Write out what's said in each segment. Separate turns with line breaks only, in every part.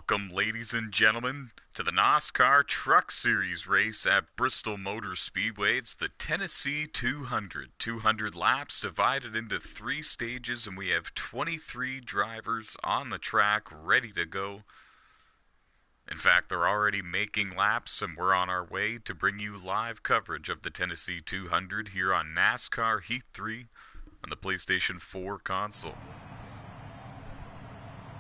Welcome, ladies and gentlemen, to the NASCAR Truck Series race at Bristol Motor Speedway. It's the Tennessee 200. 200 laps divided into 3 stages, and we have 23 drivers on the track ready to go. In fact, they're already making laps, and we're on our way to bring you live coverage of the Tennessee 200 here on NASCAR Heat 3 on the PlayStation 4 console.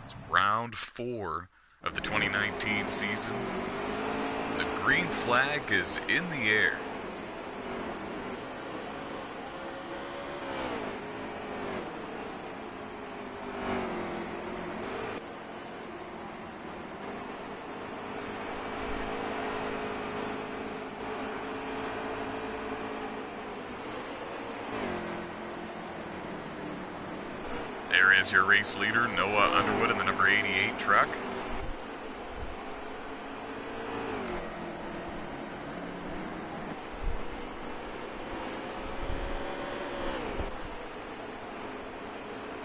It's round 4 of the 2019 season. The green flag is in the air. There is your race leader, Noah Underwood, in the number 88 truck.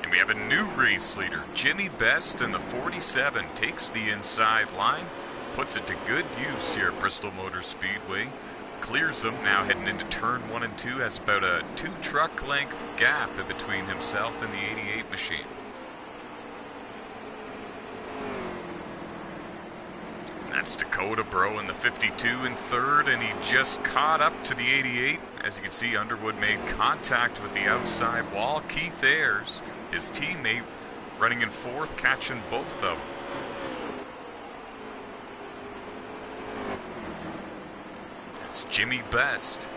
And we have a new race leader, Jimmy Best, in the 47, takes the inside line, puts it to good use here at Bristol Motor Speedway. Clears them, now heading into turn 1 and 2, has about a 2 truck length gap in between himself and the 88 machine. And that's Dakota Bro in the 52 in third, and he just caught up to the 88. As you can see, Underwood made contact with the outside wall. Keith Ayers, his teammate, running in fourth, catching both of them. It's Jimmy Best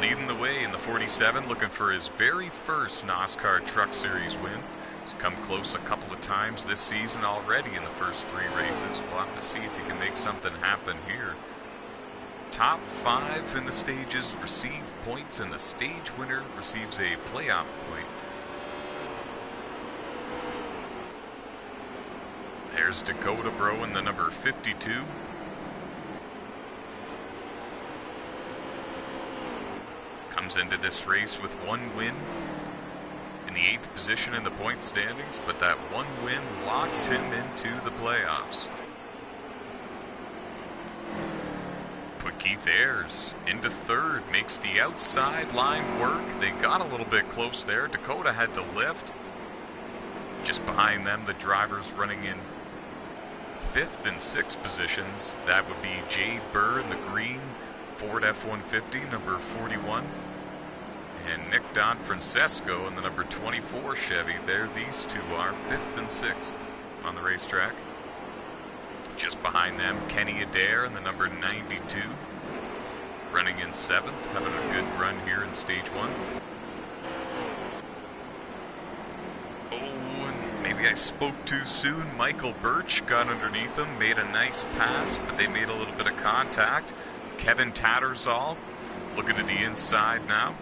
leading the way in the 47, looking for his very first NASCAR Truck Series win. He's come close a couple of times this season already in the first 3 races. We'll have to see if he can make something happen here. Top 5 in the stages receive points, and the stage winner receives a playoff point. There's Dakota Bro in the number 52. Comes into this race with 1 win, in the 8th position in the point standings, but that 1 win locks him into the playoffs. Put Keith Ayers into third, makes the outside line work. They got a little bit close there. Dakota had to lift. Just behind them, the drivers running in 5th and 6th positions. That would be Jay Burr in the green Ford F-150, number 41. And Nick Donfrancesco in the number 24 Chevy. There these two are, 5th and 6th on the racetrack. Just behind them, Kenny Adair in the number 92. Running in 7th, having a good run here in stage 1. Oh, and maybe I spoke too soon. Michael Birch got underneath him, made a nice pass, but they made a little bit of contact. Kevin Tattersall looking to the inside now.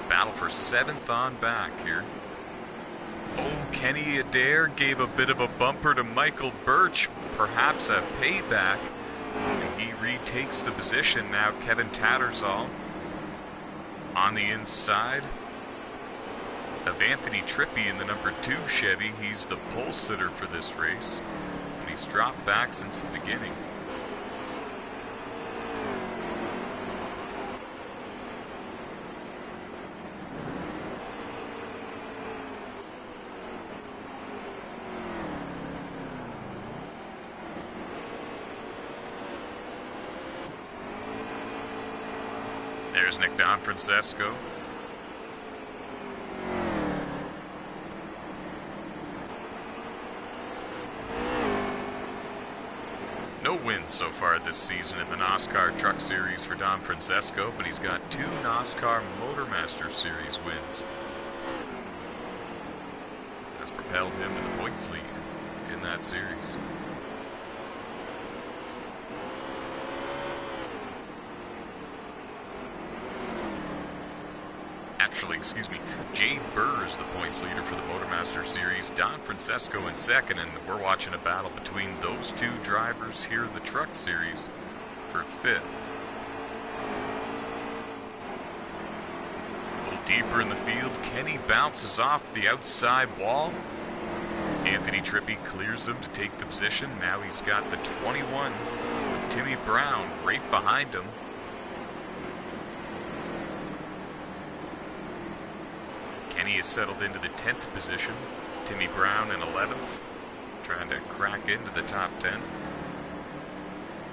Battle for 7th on back here. Oh, Kenny Adair gave a bit of a bumper to Michael Birch, perhaps a payback, and he retakes the position now. Kevin Tattersall on the inside of Anthony Trippi in the number 2 Chevy. He's the pole sitter for this race. He's dropped back since the beginning. There's Nick Donfrancesco. No wins so far this season in the NASCAR Truck Series for Donfrancesco, but he's got 2 NASCAR Motormaster Series wins. That's propelled him to the points lead in that series. Actually, excuse me, Jay Burr is the points leader for the Motormaster Series. Donfrancesco in 2nd, and we're watching a battle between those 2 drivers here in the Truck Series for 5th. deeper in the field. Kenny bounces off the outside wall. Anthony Trippi clears him to take the position. Now he's got the 21 with Timmy Brown right behind him. Kenny is settled into the 10th position. Timmy Brown in 11th, trying to crack into the top 10.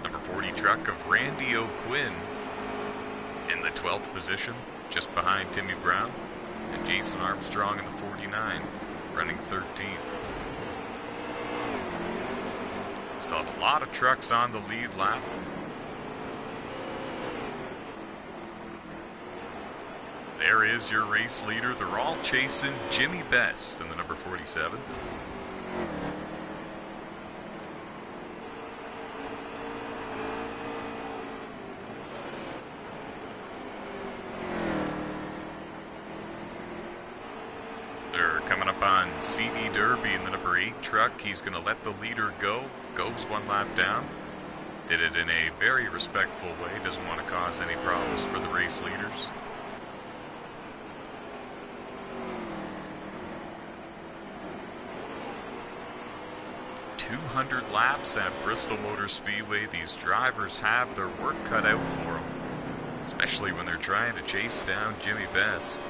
Number 40 truck of Randy O'Quinn in the 12th position, just behind Timmy Brown. And Jason Armstrong in the 49, running 13th. Still have a lot of trucks on the lead lap. There is your race leader. They're all chasing Jimmy Best in the number 47. They're coming up on CD Derby in the number 8 truck. He's going to let the leader go. Goes one lap down. Did it in a very respectful way. Doesn't want to cause any problems for the race leaders. 200 laps at Bristol Motor Speedway. These drivers have their work cut out for them, especially when they're trying to chase down Jimmy Best.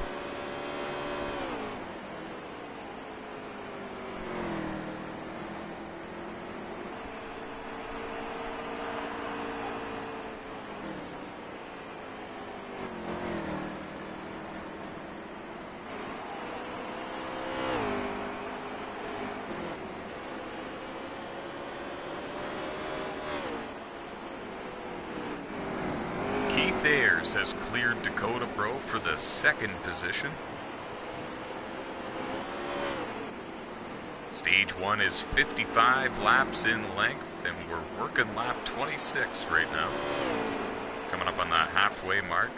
Has cleared Dakota Bro for the 2nd position. Stage 1 is 55 laps in length, and we're working lap 26 right now. Coming up on that halfway mark.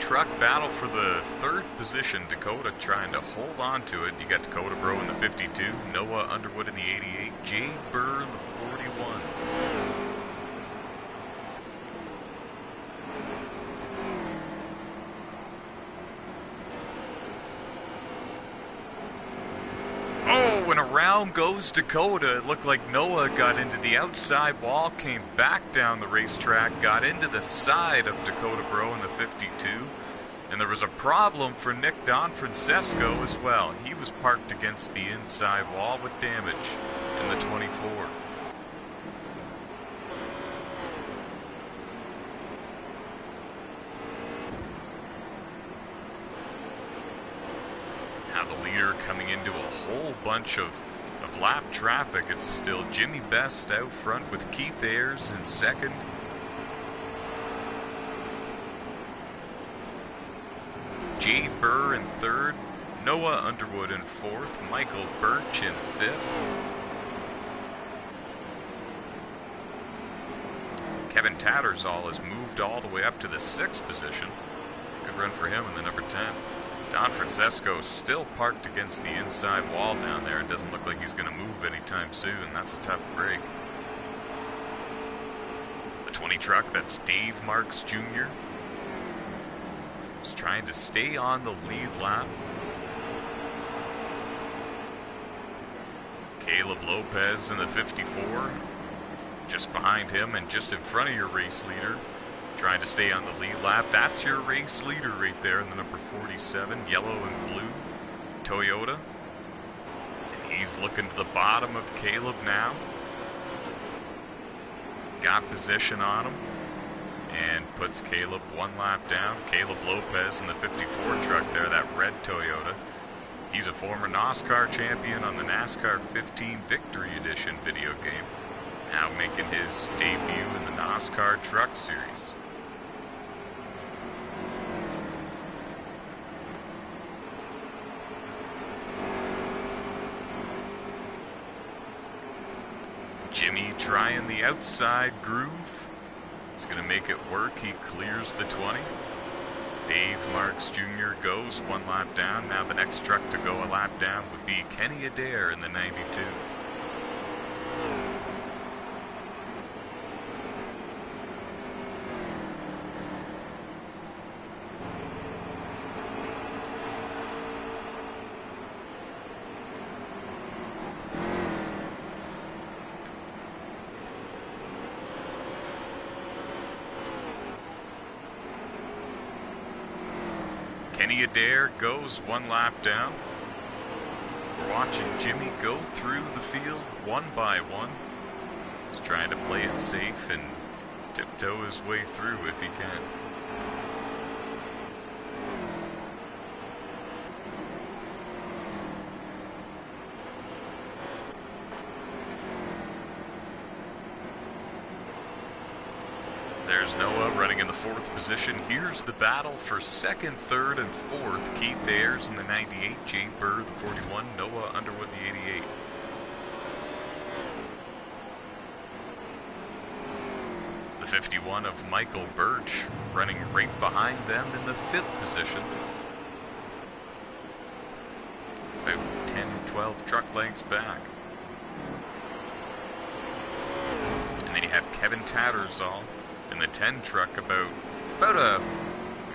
Truck battle for the 3rd position. Dakota trying to hold on to it. You got Dakota Bro in the 52, Noah Underwood in the 88, Jade Burr in the 41. Oh, and around goes Dakota. It looked like Noah got into the outside wall, came back down the racetrack, got into the side of Dakota Bro in the 52. And there was a problem for Nick Don Francesco as well. He was parked against the inside wall with damage in the 24. Now the leader coming into a whole bunch of lap traffic. It's still Jimmy Best out front with Keith Ayers in 2nd. Jade Burr in 3rd, Noah Underwood in 4th, Michael Birch in 5th. Kevin Tattersall has moved all the way up to the 6th position. Good run for him in the number 10. Don Francesco still parked against the inside wall down there. It doesn't look like he's going to move anytime soon. That's a tough break. The 20 truck, that's Dave Marks Jr. He's trying to stay on the lead lap. Caleb Lopez in the 54, just behind him and just in front of your race leader, trying to stay on the lead lap. That's your race leader right there in the number 47, yellow and blue Toyota. And he's looking to the bottom of Caleb now. Got position on him. And puts Caleb one lap down. Caleb Lopez in the 54 truck there, that red Toyota. He's a former NOSSCAR champion on the NASCAR 15 Victory Edition video game. Now making his debut in the NOSSCAR Truck Series. trying the outside groove. He's going to make it work. He clears the 20. Dave Marks Jr. goes one lap down. Now the next truck to go a lap down would be Kenny Adair in the 92. Kenny Adair goes one lap down. We're watching Jimmy go through the field one by one. He's trying to play it safe and tiptoe his way through if he can. There's Noah running in the 4th position. Here's the battle for 2nd, 3rd, and 4th. Keith Ayers in the 98, Jay Burr the 41, Noah Underwood the 88. The 51 of Michael Birch running right behind them in the 5th position. About 10, 12 truck lengths back. And then you have Kevin Tattersall in the 10 truck, about a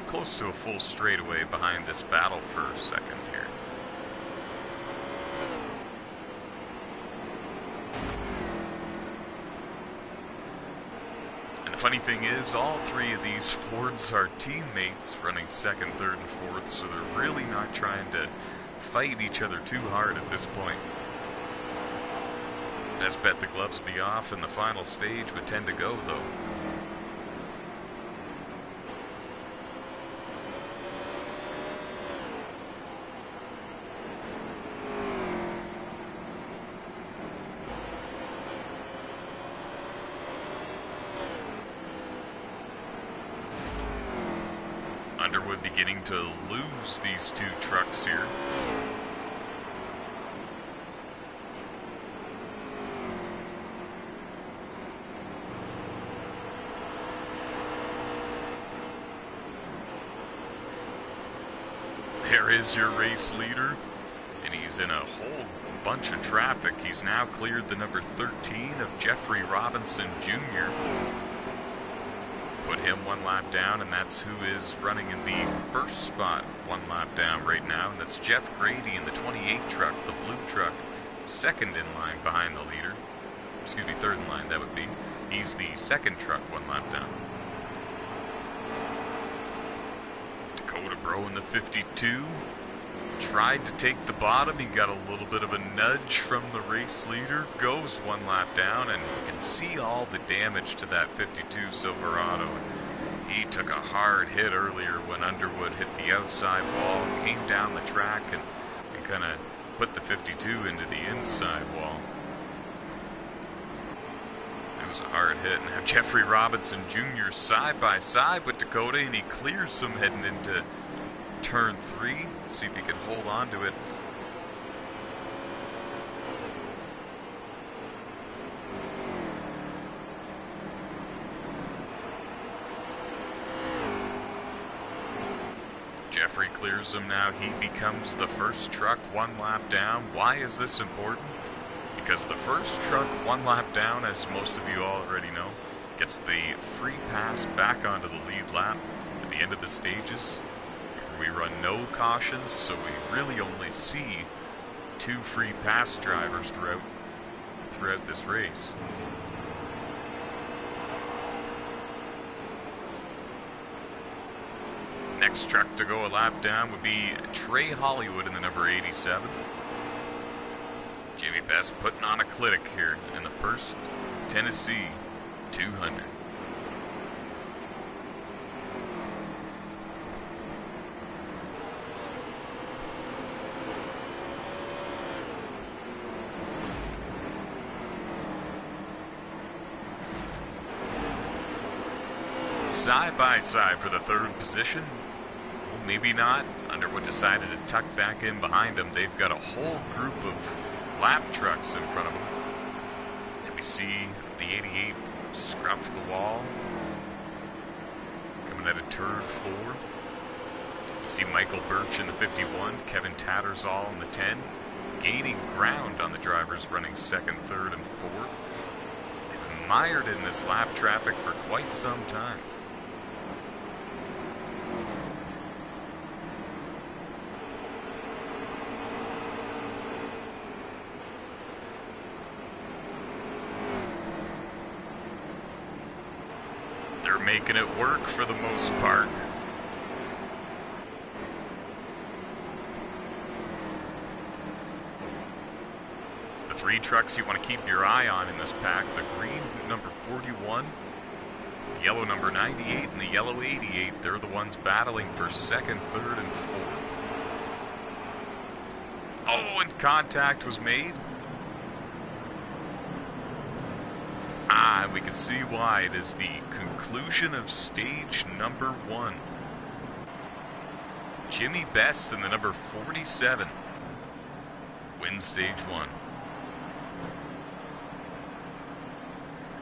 close to a full straightaway behind this battle for 2nd here. And the funny thing is, all 3 of these Fords are teammates running 2nd, 3rd, and 4th, so they're really not trying to fight each other too hard at this point. Best bet the gloves be off in the final stage with 10 to go, though. Underwood beginning to lose these 2 trucks here. There is your race leader, and he's in a whole bunch of traffic. He's now cleared the number 13 of Jeffrey Robinson Jr. Put him one lap down, and that's who is running in the 1st spot one lap down right now. And that's Jeff Grady in the 28 truck, the blue truck, 2nd in line behind the leader. Excuse me, 3rd in line, that would be. He's the 2nd truck one lap down. Dakota Bro in the 52. Tried to take the bottom. He got a little bit of a nudge from the race leader. Goes one lap down, and you can see all the damage to that 52 Silverado. He took a hard hit earlier when Underwood hit the outside wall, came down the track, and kind of put the 52 into the inside wall. It was a hard hit. Now Jeffrey Robinson Jr. side by side with Dakota, and he clears him heading into turn 3. Let's see if he can hold on to it. Jeffrey clears him now. He becomes the 1st truck one lap down. Why is this important? Because the 1st truck one lap down, as most of you already know, gets the free pass back onto the lead lap at the end of the stages. We run no cautions, so we really only see 2 free pass drivers throughout this race. Next truck to go a lap down would be Trey Hollywood in the number 87. Jamie Best putting on a clinic here in the 1st Tennessee 200. Side by side for the 3rd position. Well, maybe not. Underwood decided to tuck back in behind them. They've got a whole group of lap trucks in front of them. And we see the the 88 scruffed the wall. Coming out of turn 4. You see Michael Birch in the 51, Kevin Tattersall in the 10, gaining ground on the drivers running second, third, and fourth. They've been mired in this lap traffic for quite some time. They're making it work for the most part. The 3 trucks you want to keep your eye on in this pack: the green number 41, the yellow number 98, and the yellow 88. They're the ones battling for second, third, and fourth. Oh, and contact was made. We can see why. It is the conclusion of stage number 1. Jimmy Best in the number 47 wins stage 1.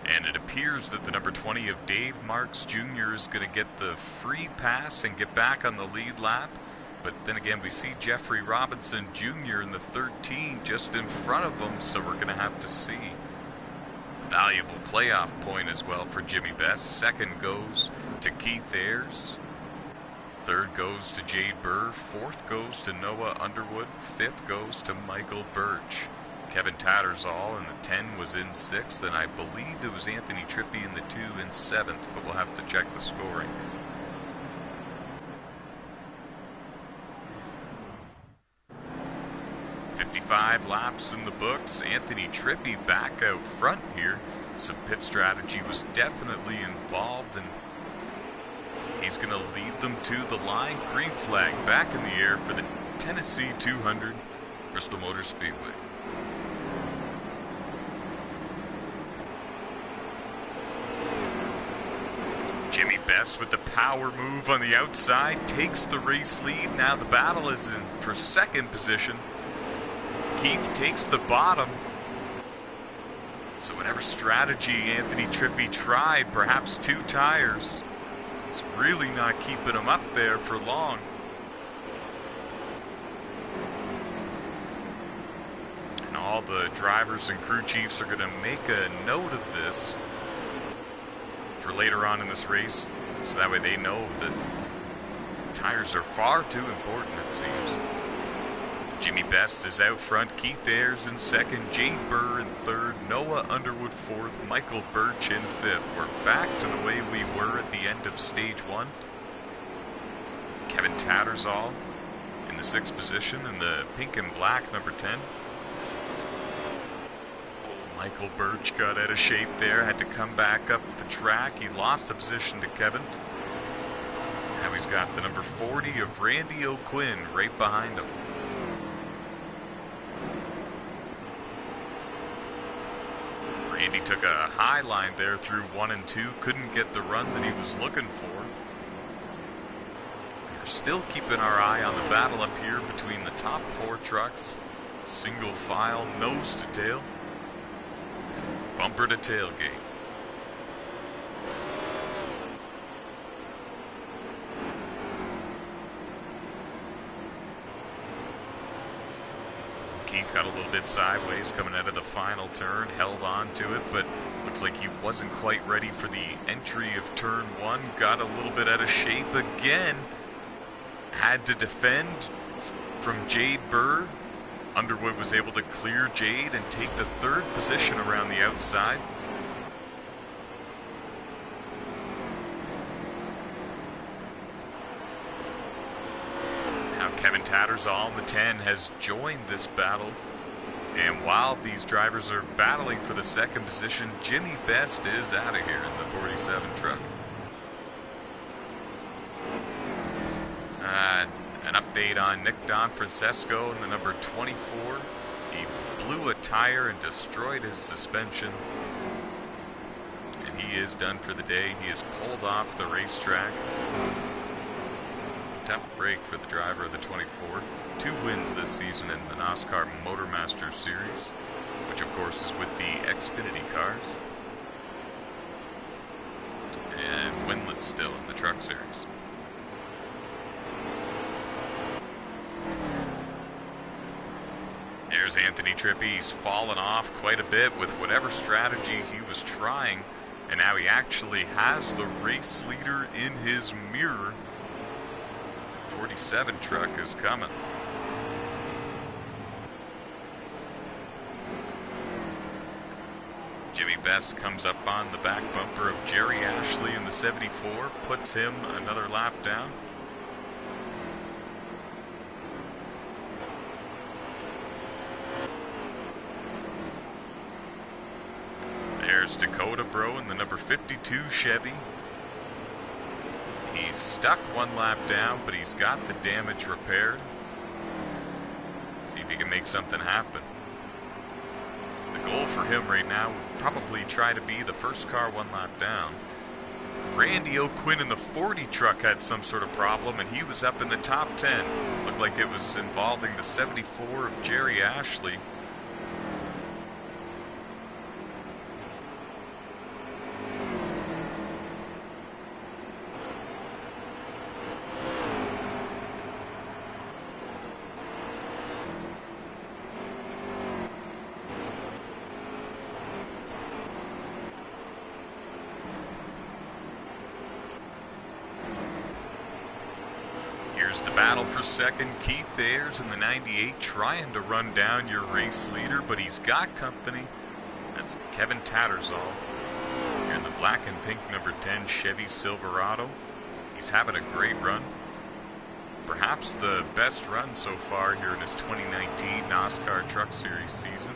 And it appears that the number 20 of Dave Marks Jr. is going to get the free pass and get back on the lead lap. But then again, we see Jeffrey Robinson Jr. in the 13 just in front of him, so we're going to have to see. Valuable playoff point as well for Jimmy Best. Second goes to Keith Ayers. Third goes to Jade Burr. Fourth goes to Noah Underwood. Fifth goes to Michael Birch. Kevin Tattersall in the 10 was in 6th, and I believe it was Anthony Trippi in the 2 in 7th, but we'll have to check the scoring. Five laps in the books. Anthony Trippi back out front here. Some pit strategy was definitely involved, and he's going to lead them to the line. Green flag back in the air for the Tennessee 200 Bristol Motor Speedway. Jimmy Best with the power move on the outside takes the race lead. Now the battle is in for second position. Keith takes the bottom. So whatever strategy Anthony Trippi tried, perhaps 2 tires, it's really not keeping him up there for long. And all the drivers and crew chiefs are going to make a note of this for later on in this race, so that way they know that tires are far too important, it seems. Jimmy Best is out front, Keith Ayers in second, Jade Burr in third, Noah Underwood fourth, Michael Birch in fifth. We're back to the way we were at the end of stage 1. Kevin Tattersall in the 6th position in the pink and black number 10. Michael Birch got out of shape there, had to come back up the track. He lost a position to Kevin. Now he's got the number 40 of Randy O'Quinn right behind him. Randy took a high line there through 1 and 2, couldn't get the run that he was looking for. We're still keeping our eye on the battle up here between the top 4 trucks. Single file, nose to tail, bumper to tailgate. Keith got a little bit sideways coming out of the final turn, held on to it, but looks like he wasn't quite ready for the entry of turn 1. Got a little bit out of shape again. Had to defend from Jade Burr. Underwood was able to clear Jade and take the 3rd position around the outside. Kevin Tattersall in the 10 has joined this battle, and while these drivers are battling for the 2nd position, Jimmy Best is out of here in the 47 truck. An update on Nick Donfrancesco in the number 24. He blew a tire and destroyed his suspension, and he is done for the day. He is pulled off the racetrack. Tough break for the driver of the 24. 2 wins this season in the NASCAR Motormaster Series, which of course is with the Xfinity cars. finalists still in the Truck Series. There's Anthony Trippi. He's fallen off quite a bit with whatever strategy he was trying, and now he actually has the race leader in his mirror. 47 truck is coming. Jimmy Best comes up on the back bumper of Jerry Ashley in the 74, puts him another lap down. There's Dakota Bro in the number 52 Chevy. He's stuck one lap down, but he's got the damage repaired. See if he can make something happen. The goal for him right now would probably try to be the first car one lap down. Randy O'Quinn in the 40 truck had some sort of problem, and he was up in the top 10. Looked like it was involving the 74 of Jerry Ashley. The battle for second. Keith Ayers in the 98 trying to run down your race leader, but he's got company. That's Kevin Tattersall here in the black and pink number 10 Chevy Silverado. He's having a great run. Perhaps the best run so far here in his 2019 NASCAR Truck Series season.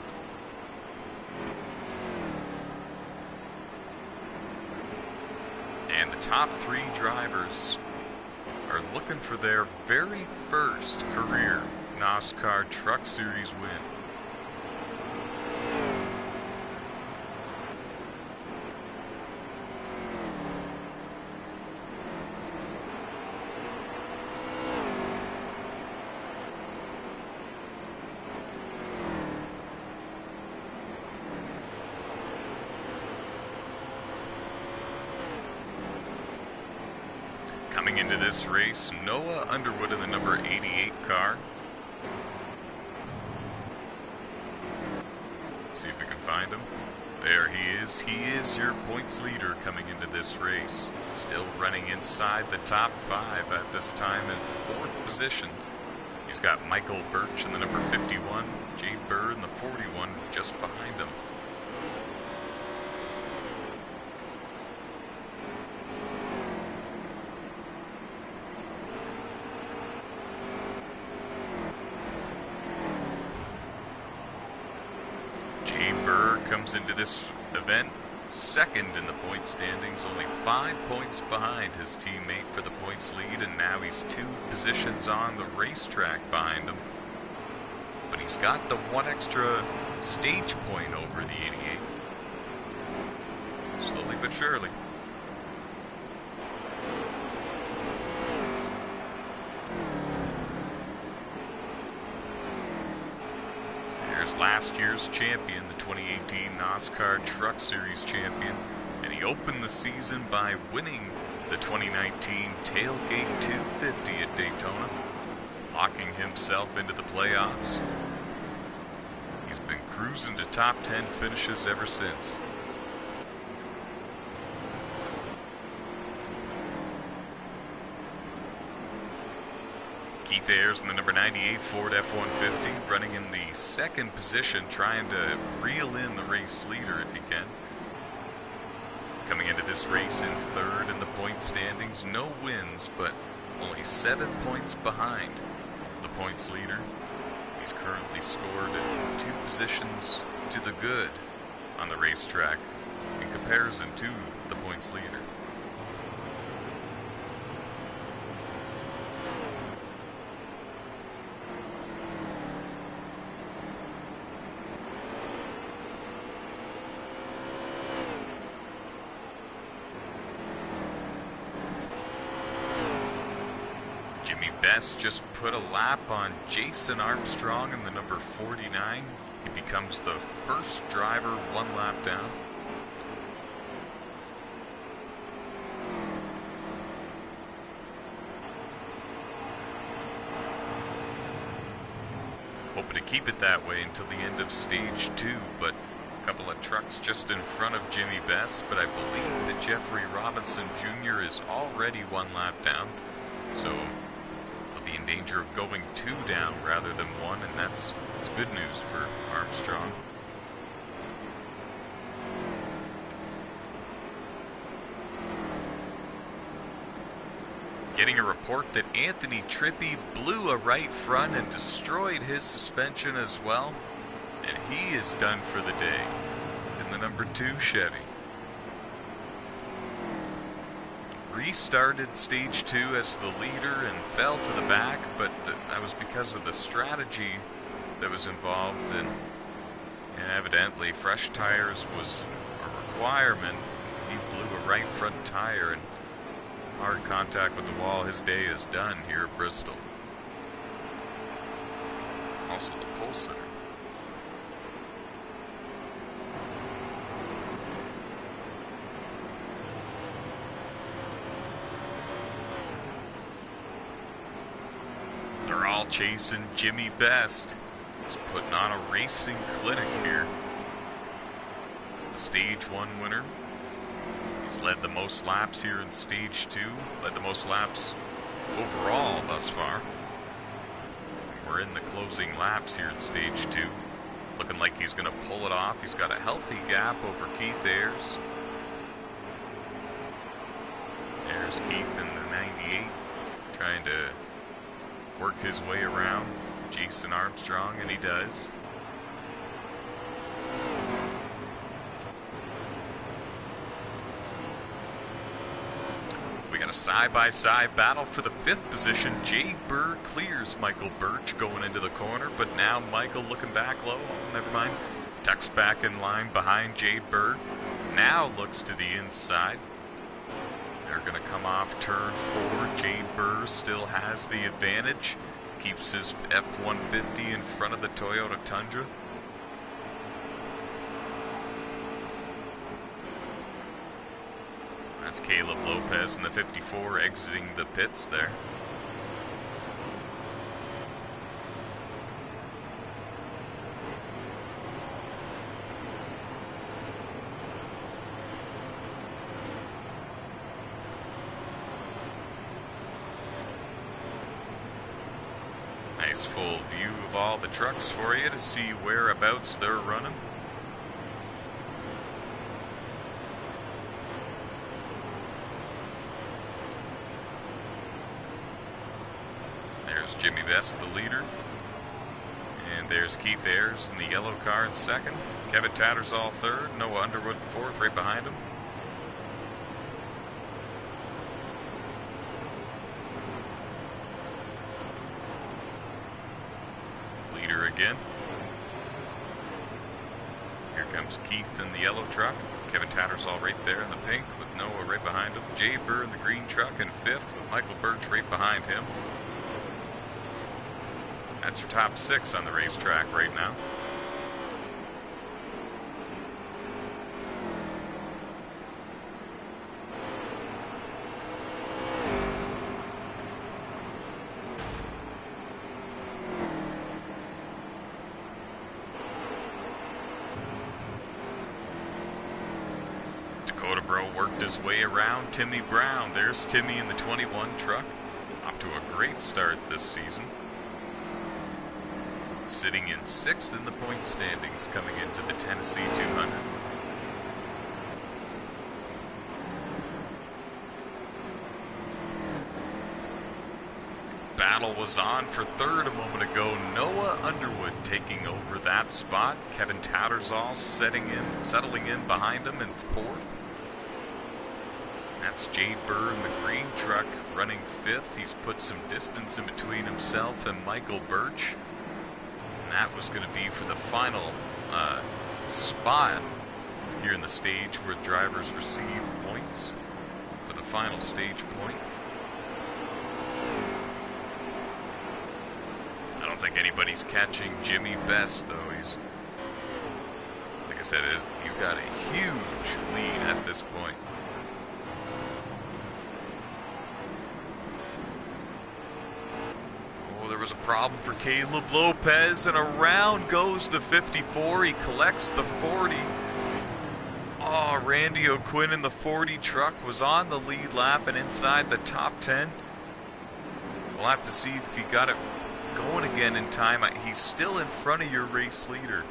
And the top three drivers are looking for their very first career NASCAR Truck Series win. Coming into this race, Noah Underwood in the number 88 car. See if we can find him. There he is. He is your points leader coming into this race. Still running inside the top 5 at this time in 4th position. He's got Michael Birch in the number 51, Jay Burr in the 41 just behind him. Comes into this event second in the point standings, only 5 points behind his teammate for the points lead, and now he's 2 positions on the racetrack behind him. But he's got the 1 extra stage point over the 88. Slowly but surely. Last year's champion, the 2018 NASCAR Truck Series champion, and he opened the season by winning the 2019 Tailgate 250 at Daytona, locking himself into the playoffs. He's been cruising to top 10 finishes ever since. Keith Ayers in the number 98 Ford F-150, running in the 2nd position, trying to reel in the race leader if he can. Coming into this race in 3rd in the point standings, no wins, but only 7 points behind the points leader. He's currently scored 2 positions to the good on the racetrack in comparison to the points leader. Best just put a lap on Jason Armstrong in the number 49. He becomes the first driver 1 lap down. to keep it that way until the end of stage 2, but a couple of trucks just in front of Jimmy Best, but I believe that Jeffrey Robinson Jr. is already 1 lap down, so he'll be in danger of going 2 down rather than 1, and that's good news for Armstrong. Getting a report that Anthony Trippi blew a right front and destroyed his suspension as well. And he is done for the day in the number 2 Chevy. Restarted stage 2 as the leader and fell to the back, but that was because of the strategy that was involved, and evidently fresh tires was a requirement. He blew a right front tire and hard contact with the wall. His day is done here at Bristol. Also the pole sitter. They're all chasing Jimmy Best. He's putting on a racing clinic here. The stage 1 winner. He's led the most laps here in stage 2, led the most laps overall thus far. We're in the closing laps here in stage 2. Looking like he's going to pull it off. He's got a healthy gap over Keith Ayres. There's Keith in the 98, trying to work his way around Jason Armstrong, and he does. We got a side-by-side battle for the 5th position. Jay Burr clears Michael Birch going into the corner, but now Michael looking back low. Oh, never mind. Tucks back in line behind Jay Burr. Now looks to the inside. They're going to come off turn 4. Jay Burr still has the advantage. Keeps his F-150 in front of the Toyota Tundra. That's Caleb Lopez in the 54 exiting the pits there. Nice full view of all the trucks for you to see whereabouts they're running. There's Jimmy Best, the leader. And there's Keith Ayres in the yellow car in 2nd. Kevin Tattersall 3rd. Noah Underwood 4th, right behind him. Leader again. Here comes Keith in the yellow truck. Kevin Tattersall right there in the pink with Noah right behind him. Jay Burr in the green truck in 5th with Michael Birch right behind him. That's your top 6 on the racetrack right now. Dakota Bro worked his way around Timmy Brown. There's Timmy in the 21 truck. Off to a great start this season. Sitting in 6th in the point standings coming into the Tennessee 200. Battle was on for 3rd a moment ago. Noah Underwood taking over that spot. Kevin Tattersall settling in behind him in 4th. That's Jay Burr in the green truck running 5th. He's put some distance in between himself and Michael Birch. And that was going to be for the final spot here in the stage where drivers receive points for the final stage point. I don't think anybody's catching Jimmy Best, though. He's, like I said, he's got a huge lead at this point. was a problem for Caleb Lopez, and around goes the 54. He collects the 40. Oh, Randy O'Quinn in the 40 truck was on the lead lap and inside the top 10. We'll have to see if he got it going again in time. He's still in front of your race leader.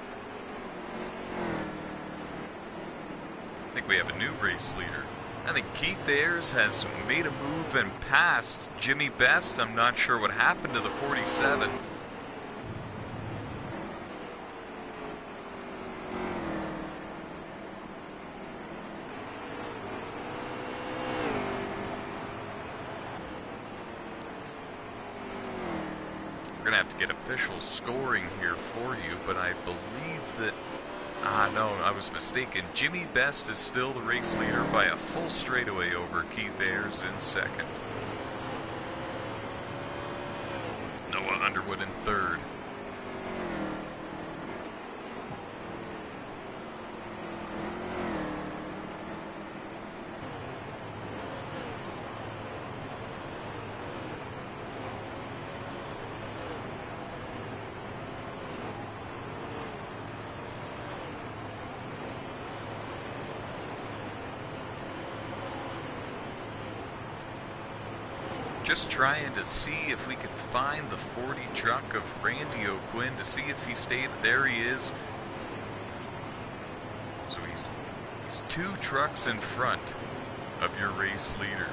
I think we have a new race leader. I think Keith Ayers has made a move and passed Jimmy Best. I'm not sure what happened to the 47. We're going to have to get official scoring here for you, but I believe that... no, I was mistaken. Jimmy Best is still the race leader by a full straightaway over Keith Ayers in second. Noah Underwood in third. Just trying to see if we can find the 40 truck of Randy O'Quinn to see if he stayed. There he is. So he's 2 trucks in front of your race leader.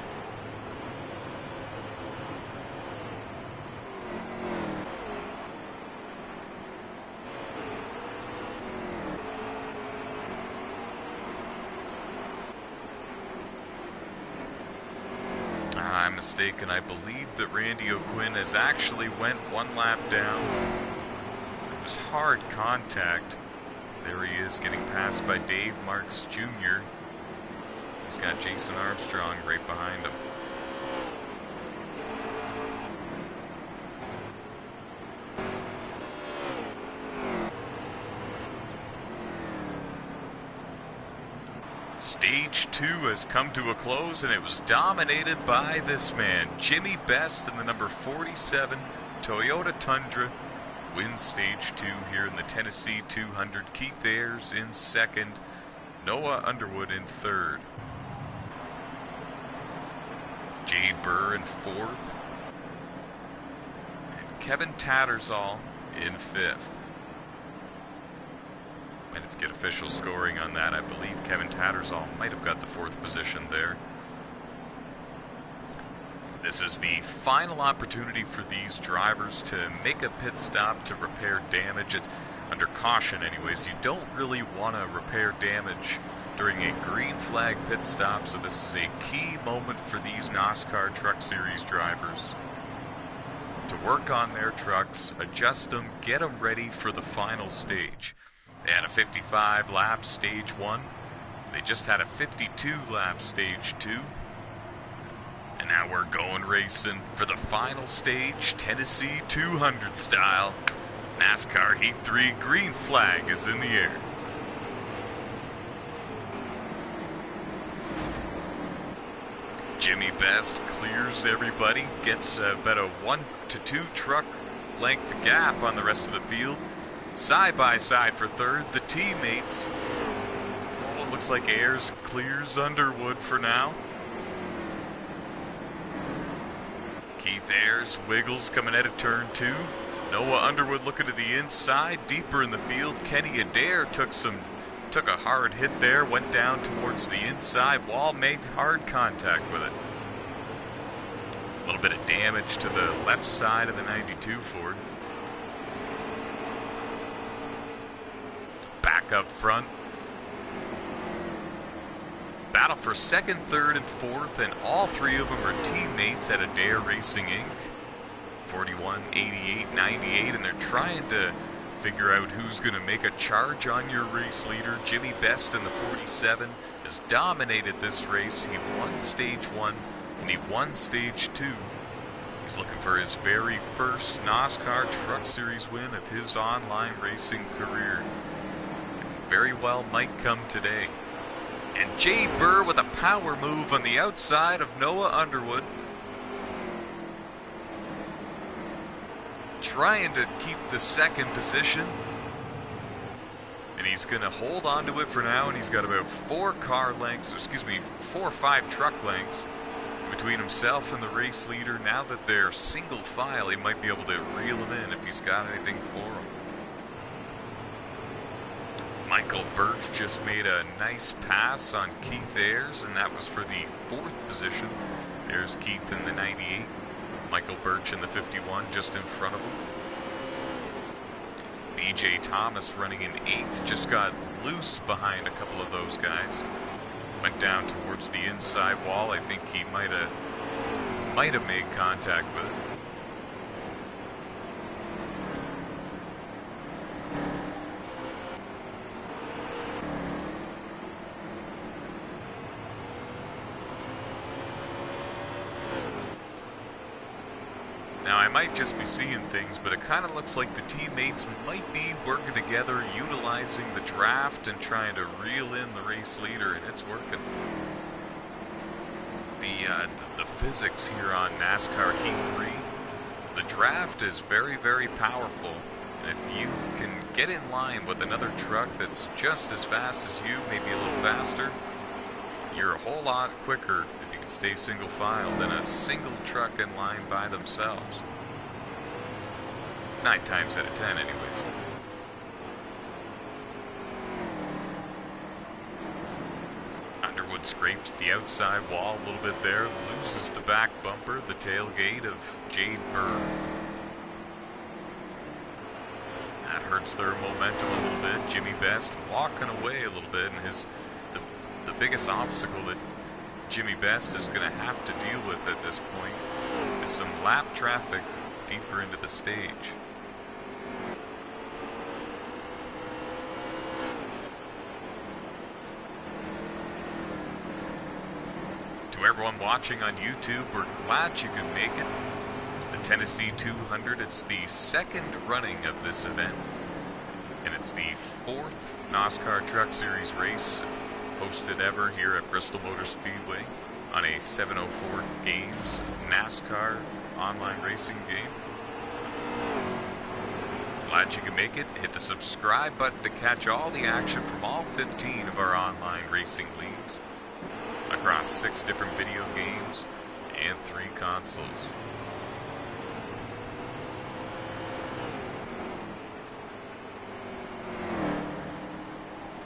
I'm mistaken. I believe that Randy O'Quinn has actually went 1 lap down. It was hard contact. There he is, getting passed by Dave Marks Jr. He's got Jason Armstrong right behind him. Stage 2 has come to a close, and it was dominated by this man. Jimmy Best in the number 47 Toyota Tundra wins Stage 2 here in the Tennessee 200. Keith Ayers in second. Noah Underwood in third. Jay Burr in fourth. And Kevin Tattersall in fifth. And to get official scoring on that, I believe Kevin Tattersall might have got the 4th position there. This is the final opportunity for these drivers to make a pit stop to repair damage. It's under caution anyways. You don't really want to repair damage during a green flag pit stop, so this is a key moment for these NOSSCAR Truck Series drivers to work on their trucks, adjust them, get them ready for the final stage. They had a 55-lap Stage 1. They just had a 52-lap Stage 2. And now we're going racing for the final stage, Tennessee 200 style. NASCAR Heat 3, green flag is in the air. Jimmy Best clears everybody, gets about a 1 to 2 truck length gap on the rest of the field. Side by side for third, the teammates. Oh, it looks like Ayers clears Underwood for now. Keith Ayers wiggles coming out of turn 2. Noah Underwood looking to the inside, deeper in the field. Kenny Adair took a hard hit there, went down towards the inside wall, made hard contact with it. A little bit of damage to the left side of the 92 Ford. Back up front. Battle for second, third, and fourth, and all 3 of them are teammates at Adair Racing Inc. 41, 88, 98, and they're trying to figure out who's going to make a charge on your race leader. Jimmy Best in the 47 has dominated this race. He won Stage 1, and he won Stage 2. He's looking for his very first NOSSCAR Truck Series win of his online racing career. Very well might come today. And Jay Burr with a power move on the outside of Noah Underwood. trying to keep the second position. And he's going to hold on to it for now, and he's got about 4 or 5 truck lengths between himself and the race leader. Now that they're single file, he might be able to reel him in if he's got anything for him. Michael Birch just made a nice pass on Keith Ayres, and that was for the 4th position. There's Keith in the 98, Michael Birch in the 51, just in front of him. BJ Thomas running in 8th, just got loose behind a couple of those guys. Went down towards the inside wall. I think he might have made contact with it. Now, I might just be seeing things, but it kind of looks like the teammates might be working together, utilizing the draft and trying to reel in the race leader, and it's working. The physics here on NASCAR Heat 3, the draft is very, very powerful. And if you can get in line with another truck that's just as fast as you, maybe a little faster, you're a whole lot quicker if you can stay single file than a single truck in line by themselves. 9 times out of 10 anyways. Underwood scrapes the outside wall a little bit there, loses the back bumper, the tailgate of Jade Byrne. That hurts their momentum a little bit. Jimmy Best walking away a little bit, and the biggest obstacle that Jimmy Best is going to have to deal with at this point is some lap traffic deeper into the stage. To everyone watching on YouTube, we're glad you could make it. It's the Tennessee 200. It's the 2nd running of this event, and it's the 4th NOSSCAR Truck Series race hosted ever here at Bristol Motor Speedway on a 704 Games NASCAR online racing game. Glad you can make it. Hit the subscribe button to catch all the action from all 15 of our online racing leagues across 6 different video games and 3 consoles.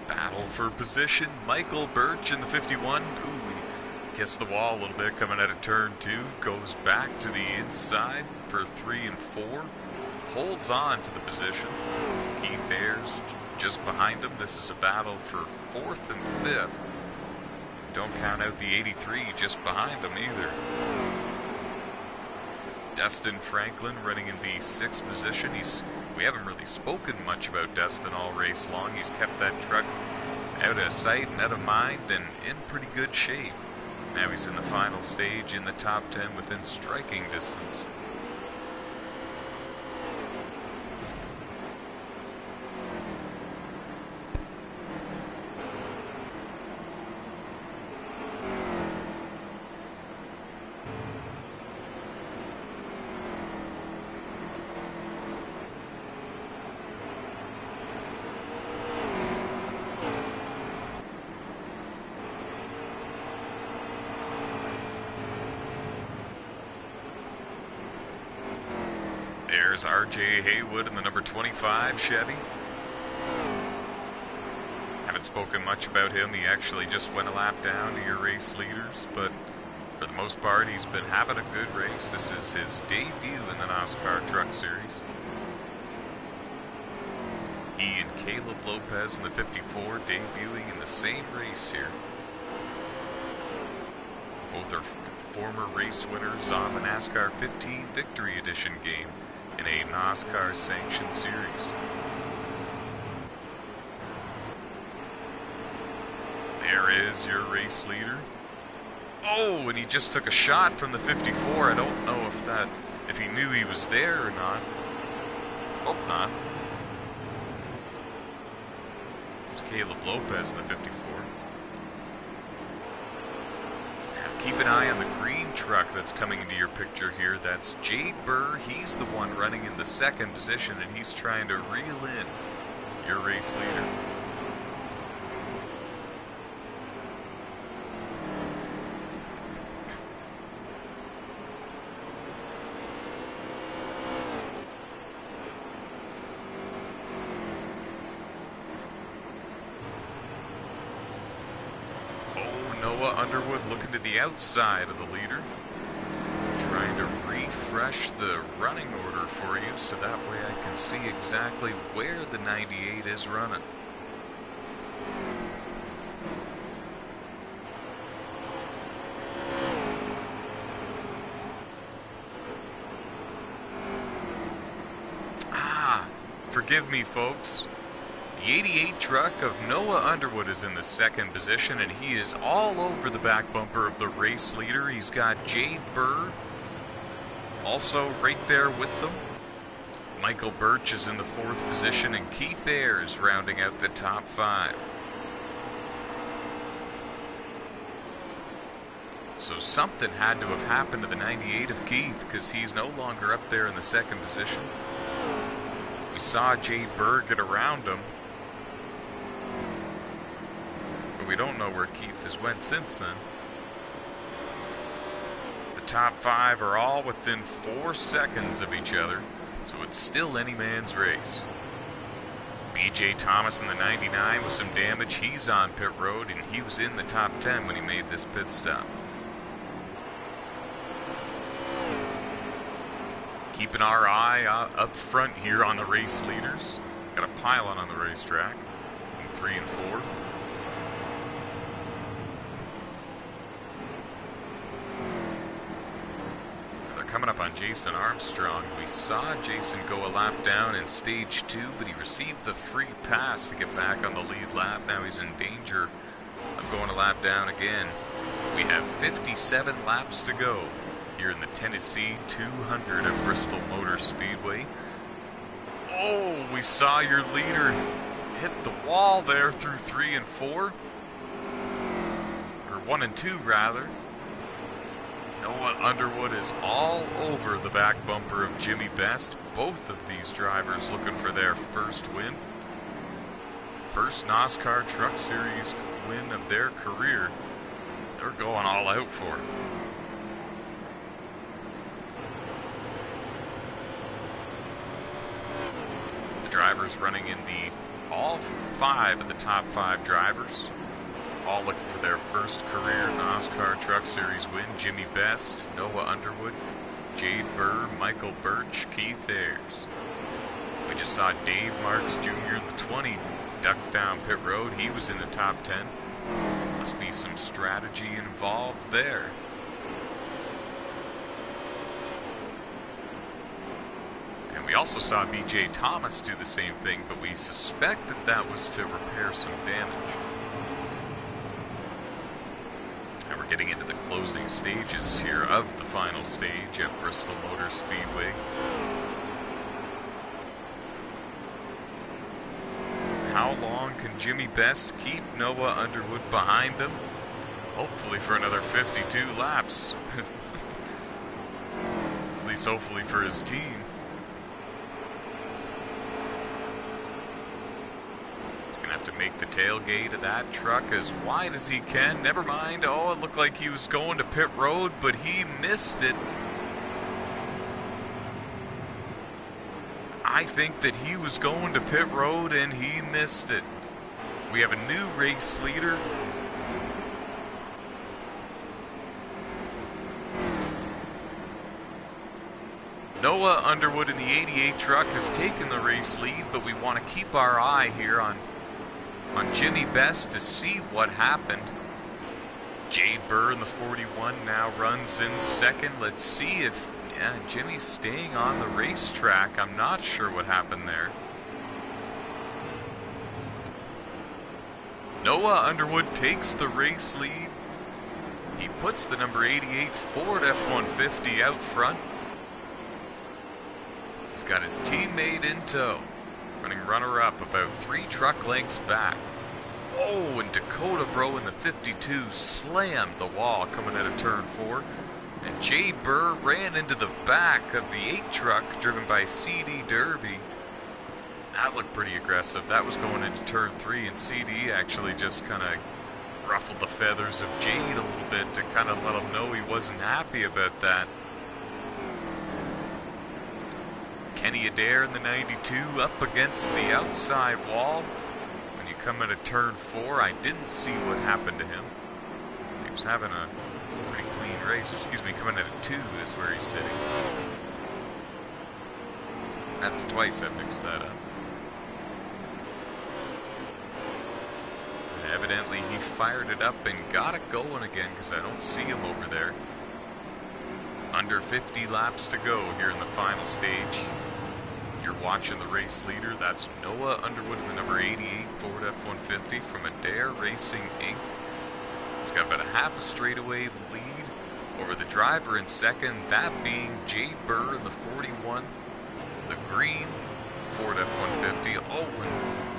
Battle for position. Michael Birch in the 51. Ooh, he kissed the wall a little bit coming out of turn 2. Goes back to the inside for 3 and 4. Holds on to the position. Keith Ayres just behind him. This is a battle for 4th and 5th. Don't count out the 83 just behind him either. Dustin Franklin running in the 6th position. We haven't really spoken much about Dustin all race long. He's kept that truck out of sight and out of mind and in pretty good shape. Now he's in the final stage in the top 10 within striking distance. There's R.J. Haywood in the number 25 Chevy. Haven't spoken much about him. He actually just went a lap down to your race leaders, but for the most part, he's been having a good race. This is his debut in the NOSSCAR Truck Series. He and Caleb Lopez in the 54 debuting in the same race here. Both are former race winners on the NASCAR 15 Victory Edition game in a NOSSCAR sanctioned series. There is your race leader. Oh, and he just took a shot from the 54. I don't know if he knew he was there or not. Hope not. There's Caleb Lopez in the 54. Keep an eye on the green truck that's coming into your picture here. That's Jade Burr. He's the one running in the second position, and he's trying to reel in your race leader. Underwood looking to the outside of the leader, trying to refresh the running order for you so that way I can see exactly where the 98 is running. Forgive me, folks. The 88 truck of Noah Underwood is in the second position, and he is all over the back bumper of the race leader. He's got Jade Burr also right there with them. Michael Birch is in the fourth position, and Keith Ayers rounding out the top five. So something had to have happened to the 98 of Keith, because he's no longer up there in the second position. We saw Jade Burr get around him, but we don't know where Keith has went since then. The top five are all within 4 seconds of each other, so it's still any man's race. BJ Thomas in the 99 with some damage. He's on pit road, and he was in the top 10 when he made this pit stop. Keeping our eye up front here on the race leaders. Got a pylon on the racetrack in 3 and 4. They're coming up on Jason Armstrong. We saw Jason go a lap down in stage 2, but he received the free pass to get back on the lead lap. Now he's in danger of going a lap down again. We have 57 laps to go here in the Tennessee 200 at Bristol Motor Speedway. Oh, we saw your leader hit the wall there through 3 and 4. Or 1 and 2, rather. Noah Underwood is all over the back bumper of Jimmy Best. Both of these drivers looking for their first win. First NASCAR Truck Series win of their career. They're going all out for it. Drivers running in all 5 of the top 5 drivers, all looking for their first career NASCAR Truck Series win. Jimmy Best, Noah Underwood, Jade Burr, Michael Birch, Keith Ayers. We just saw Dave Marks Jr. in the 20 duck down pit road. He was in the top 10. Must be some strategy involved there. We also saw BJ Thomas do the same thing, but we suspect that that was to repair some damage. And we're getting into the closing stages here of the final stage at Bristol Motor Speedway. How long can Jimmy Best keep Noah Underwood behind him? Hopefully for another 52 laps. At least hopefully for his team. Have to make the tailgate of that truck as wide as he can. Never mind. Oh, it looked like he was going to pit road, but he missed it. I think that he was going to pit road and he missed it. We have a new race leader. Noah Underwood in the 88 truck has taken the race lead, but we want to keep our eye here on Jimmy Best to see what happened. Jade Burr in the 41 now runs in second. Let's see if, Jimmy's staying on the racetrack. I'm not sure what happened there. Noah Underwood takes the race lead. He puts the number 88 Ford F-150 out front. He's got his teammate in tow. Running runner-up about 3 truck lengths back. Oh, and Dakota, bro, in the 52 slammed the wall coming out of turn 4. And Jay Burr ran into the back of the 8 truck driven by CD Derby. That looked pretty aggressive. That was going into turn 3, and CD actually just kind of ruffled the feathers of Jade a little bit to kind of let him know he wasn't happy about that. Kenny Adair in the 92 up against the outside wall. When you come into turn 4, I didn't see what happened to him. He was having a pretty clean race. Excuse me, coming into 2 is where he's sitting. That's twice I mixed that up. And evidently he fired it up and got it going again because I don't see him over there. Under 50 laps to go here in the final stage. You're watching the race leader. That's Noah Underwood in the number 88 Ford F-150 from Adair Racing Inc. He's got about a half a straightaway lead over the driver in second, that being Jay Burr in the 41, the green Ford F-150. Oh, and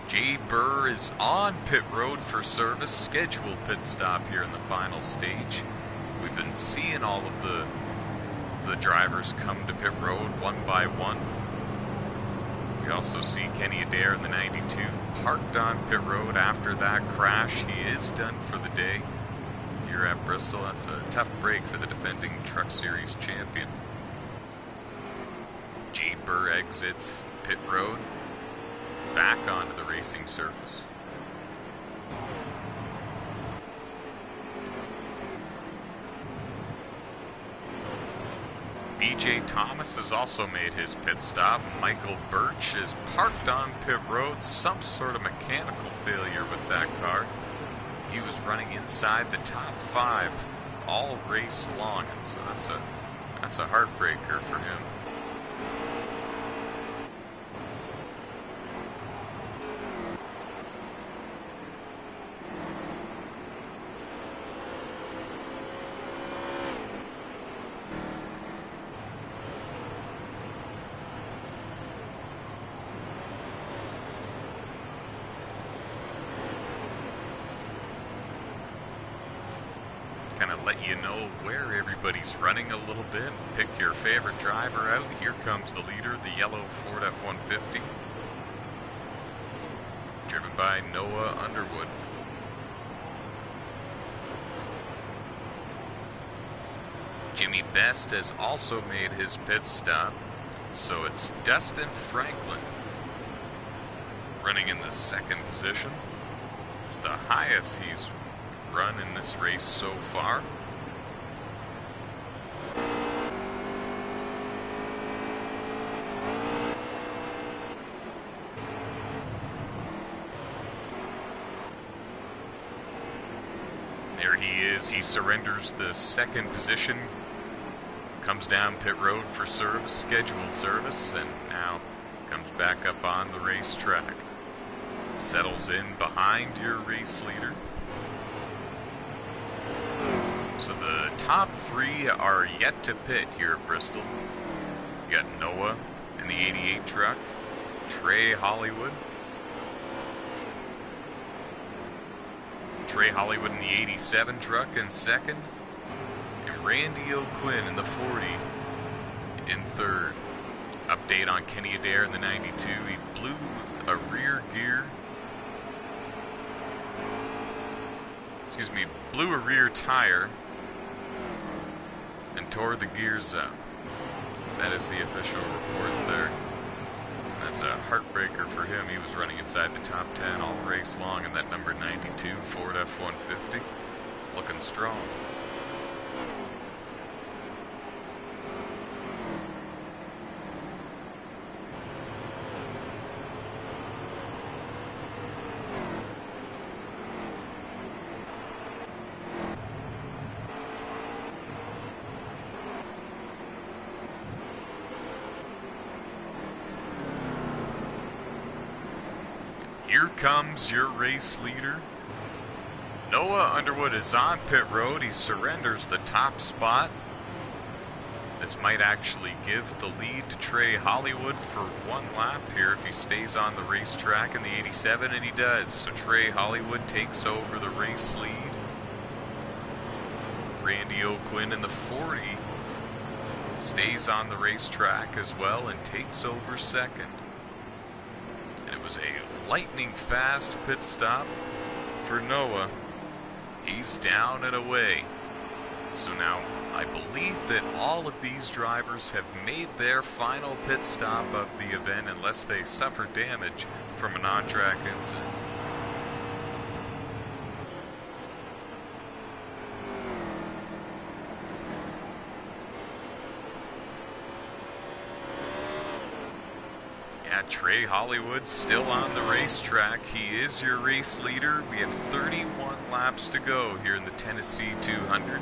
Jay Burr is on pit road for service, scheduled pit stop here in the final stage. We've been seeing all of the drivers come to pit road one by one. We also see Kenny Adair in the 92 parked on pit road after that crash. He is done for the day here at Bristol. That's a tough break for the defending Truck Series champion. Jay Burr exits pit road, back onto the racing surface. BJ Thomas has also made his pit stop. Michael Birch is parked on pit road. Some sort of mechanical failure with that car. He was running inside the top 5 all race long, and so that's a heartbreaker for him. Kind of let you know where everybody's running a little bit. Pick your favorite driver out. Here comes the leader, the yellow Ford F-150, driven by Noah Underwood. Jimmy Best has also made his pit stop, so it's Dustin Franklin running in the 2nd position. It's the highest he's run in this race so far. There he is. He surrenders the 2nd position, comes down pit road for service, scheduled service, and now comes back up on the racetrack. Settles in behind your race leader. So the top 3 are yet to pit here at Bristol. You got Noah in the 88 truck, Trey Hollywood in the 87 truck in 2nd, and Randy O'Quinn in the 40 in 3rd. Update on Kenny Adair in the 92. He blew a rear tire and tore the gears up. That is the official report there. That's a heartbreaker for him. He was running inside the top 10 all race long in that number 92 Ford F-150. Looking strong. Here comes your race leader. Noah Underwood is on pit road. He surrenders the top spot. This might actually give the lead to Trey Hollywood for one lap here if he stays on the racetrack in the 87, and he does. So Trey Hollywood takes over the race lead. Randy O'Quinn in the 40 stays on the racetrack as well and takes over second. And it was a lightning fast pit stop for Noah. He's down and away. So now I believe that all of these drivers have made their final pit stop of the event unless they suffer damage from an on-track incident. Yeah, Trey Hollywood still on the racetrack. He is your race leader. We have 31 laps to go here in the Tennessee 200.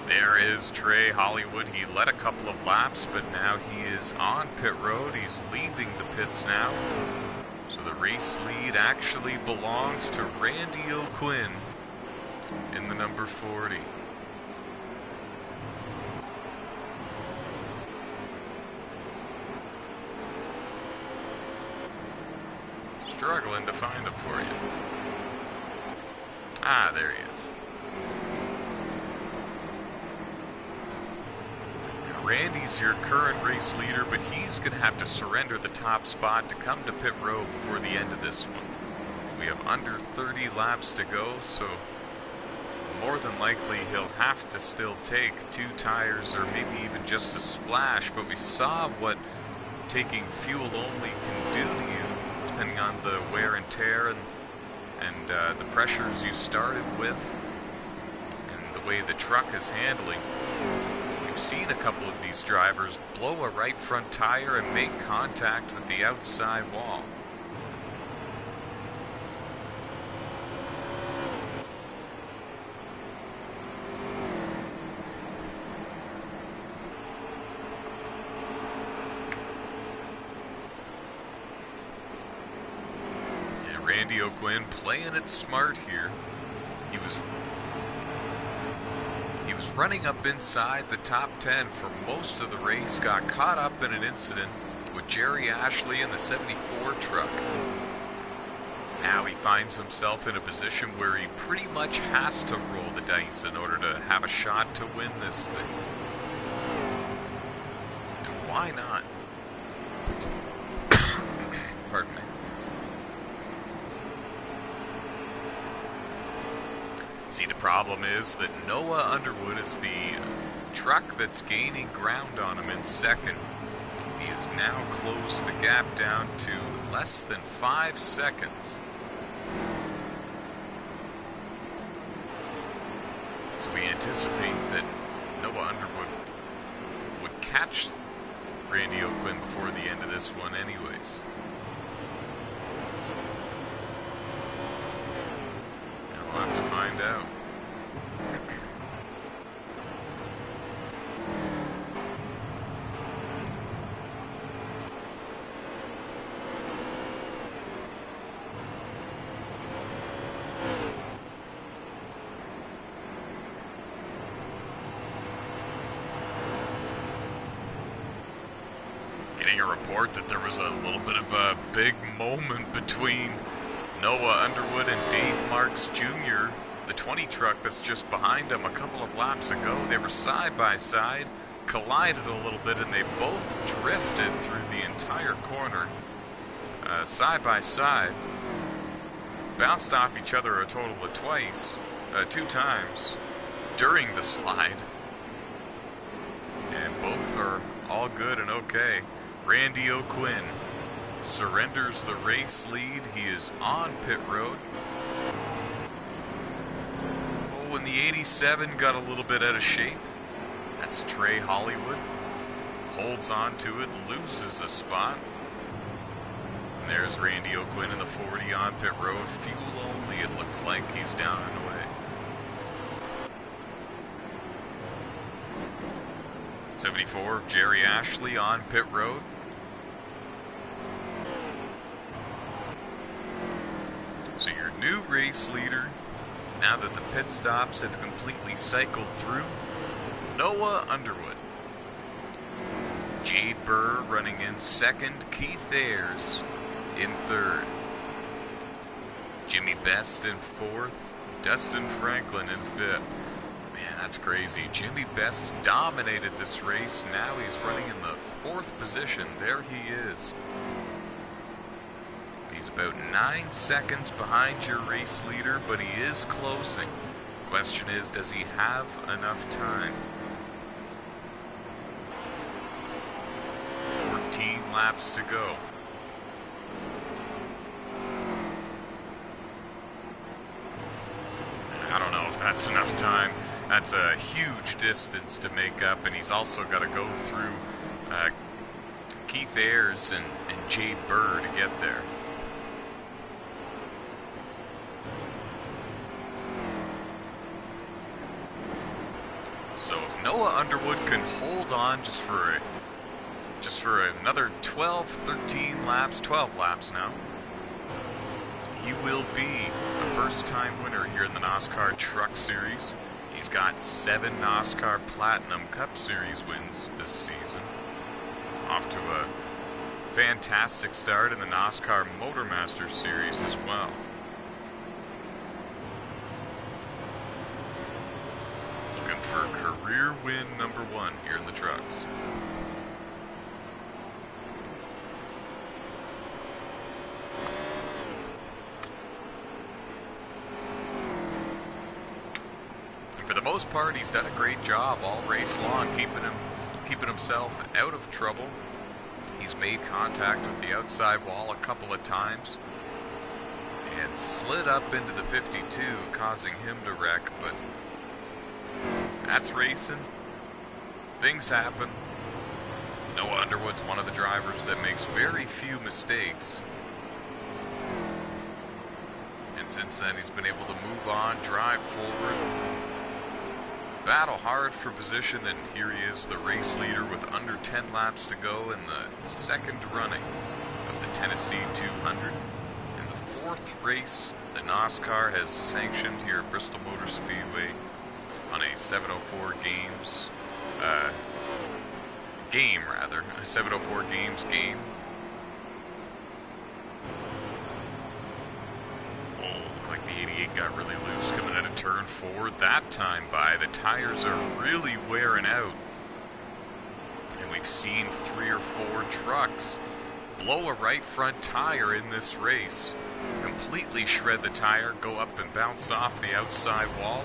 There is Trey Hollywood. He led a couple of laps, but now he is on pit road. He's leaving the pits now. So the race lead actually belongs to Randy O'Quinn in the number 40. Struggling to find him for you. Ah, there he is. Randy's your current race leader, but he's going to have to surrender the top spot to come to pit road before the end of this one. We have under 30 laps to go, so more than likely he'll have to still take 2 tires or maybe even just a splash, but we saw what taking fuel only can do to you, depending on the wear and tear and the pressures you started with and the way the truck is handling. We've seen a couple of these drivers blow a right front tire and make contact with the outside wall. And Randy O'Quinn playing it smart here. He was running up inside the top 10 for most of the race, got caught up in an incident with Jerry Ashley in the 74 truck. Now he finds himself in a position where he pretty much has to roll the dice in order to have a shot to win this thing. And why not? Pardon me. See, the problem is that Noah Underwood is the truck that's gaining ground on him in second. He has now closed the gap down to less than 5 seconds. So we anticipate that Noah Underwood would catch Randy O'Quinn before the end of this one anyways. We'll have to find out. Getting a report that there was a little bit of a big moment between Noah Underwood and Dave Marks Jr., the 20 truck that's just behind him. A couple of laps ago, they were side by side, collided a little bit, and they both drifted through the entire corner, side by side, bounced off each other a total of 2 times during the slide, and both are all good and okay. Randy O'Quinn surrenders the race lead. He is on pit road. Oh, and the 87 got a little bit out of shape. That's Trey Hollywood. Holds on to it, loses a spot. And there's Randy O'Quinn in the 40 on pit road. Fuel only, it looks like. He's down and away. 74, Jerry Ashley on pit road. So your new race leader, now that the pit stops have completely cycled through, Noah Underwood. Jade Burr running in second, Keith Ayres in third. Jimmy Best in fourth, Dustin Franklin in fifth. Man, that's crazy. Jimmy Best dominated this race. Now he's running in the fourth position. There he is. He's about 9 seconds behind your race leader, but he is closing. Question is, does he have enough time? 14 laps to go. I don't know if that's enough time. That's a huge distance to make up, and he's also got to go through Keith Ayres and Jade Burr to get there. So if Noah Underwood can hold on just for another 12 laps now, he will be a first-time winner here in the NASCAR Truck Series. He's got 7 NASCAR Platinum Cup Series wins this season. Off to a fantastic start in the NASCAR Motormaster Series as well. Looking for career win number 1 here in the trucks. For the most part, he's done a great job all race long, keeping himself out of trouble. He's made contact with the outside wall a couple of times and slid up into the 52, causing him to wreck, but that's racing. Things happen. Noah Underwood's one of the drivers that makes very few mistakes. And since then, he's been able to move on, drive forward, battle hard for position, and here he is, the race leader with under 10 laps to go in the second running of the Tennessee 200. In the 4th race the NOSSCAR has sanctioned here at Bristol Motor Speedway on a 704 games a 704 games game. Like the 88 got really loose coming out of turn 4 that time by. The tires are really wearing out. And we've seen 3 or 4 trucks blow a right front tire in this race. Completely shred the tire, go up and bounce off the outside wall.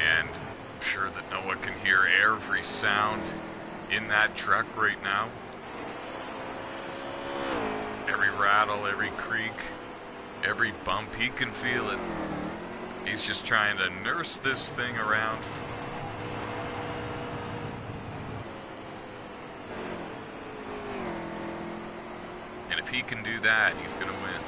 And I'm sure that Noah can hear every sound in that truck right now. Every rattle, every creak, every bump, he can feel it. He's just trying to nurse this thing around. And if he can do that, he's going to win.